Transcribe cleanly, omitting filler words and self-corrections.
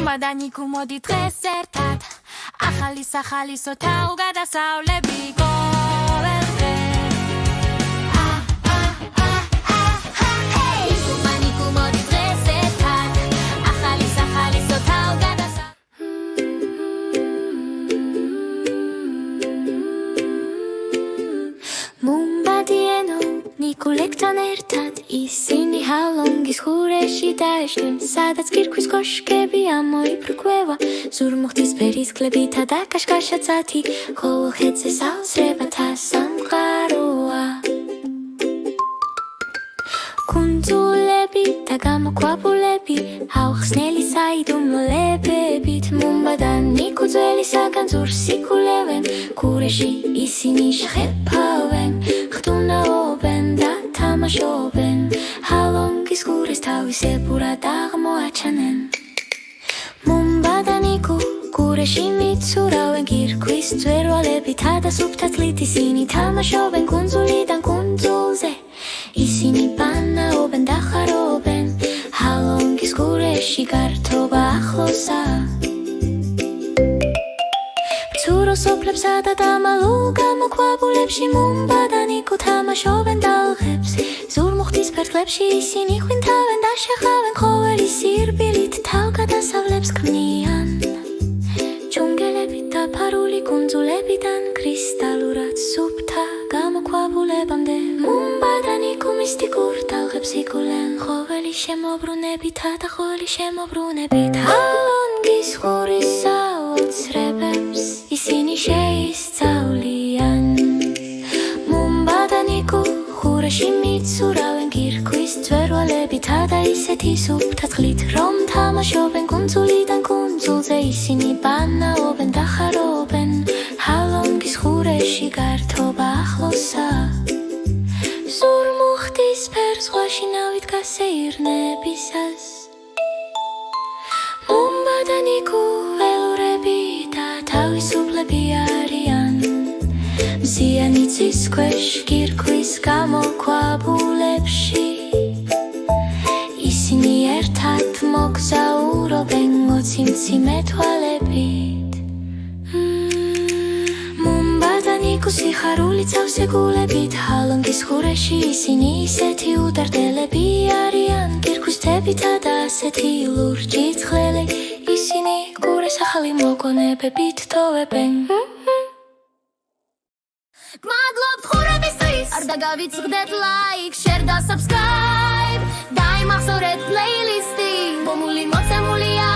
მომადანიკუ მოდი დღეს ერთად ახალი სახალისოთა უგადასავლები ყოველდღე მომადანიკუ მოდი დღეს ერთად ახალი სახალისოთა მომბადიენო ნიკულეკთან ერთად ისინი ჰალონგის ხურეში დაეშლენ სადაც კირქვის კოშკები ამოიბრკვევა ზურმუხტის ფერის ქლებითა და კაშკაშაცათი ხოლო ხეზე საოცრებათა სამყაროა კუნძულები და გამოქვაბულები აუხსნელი საიდუმლებებით მომბადანიკუ ძველისაგან ძურს იკულევენ ქურეში ისინი შეხებავენ ხტუნაობენ და თამაშობენ ჰალონგის ხურეს თავისებურად აღმოაჩენენ მომბადანიკუ ქურეში მიცურავენ კირქვის მწვერვალებითა და სუფთა წყლით ისინი თამაშობენ კუნძულიდან კუნძულზე ისინი ბანაობენ და ხარობენ ჰალონგის ხურეში გართობა ახლოსა მცურო სოფლებსა და დამალულ გამოქვაბულებში მომბადანიკუ თამაშობენ დალღებს ზურმუხტის ფერხლებში ისინი ხვინთავენ და შეხავენ ყოველი სირბილით თავგადასავლებს ქმნიან ჯუნგლებით დაფარული კუნძულებიდან კრისტალურად სუფთა გამოქვაბულებამდე მომბადანიკუ მისტიკურ დალღებს იკვლევენ ყოველი შემოbrunებითა და ყოველი შემოbrunებით ჰალონგის ხურის საოცრებებს ისინი შეისწავლიან მომბადანიკუ ხურეში მიცურავენ კირქვის მწვერვალებითა და ისეთი სუფთა წყლით რომ თამაშობენ კუნძულიდან კუნძულზე ისინი ბანაობენ და ხარობენ ჰალონგის ხურეში გართობა ახლოსა ზურმუხტის ფერზღვაში ნავით გასეირნებისას მომბადანიკუ ველურები და თავისუფლები არიან მზიანი ცის ქვეშ კირქვის გამოქვაბულებში ისინი ერთად მოგზაურობენ მოციმციმე თვალებით მომბადანიკუ სიხარული წავსეგულებით ჰალონგის ხურეში ისინი ისეთი უდარდელები არიან კირქვის თებითა და ასეთი ლურჯი ცხლელი ისინი ყურეს ახალი მოგონებებით თოვებენ გმადლობთ ხურებისთვის არ დაგავიწყდეთ ლაიქ შერ და subscribe დაიმახსოვრეთ პლეილისტი ბომული მოცემულია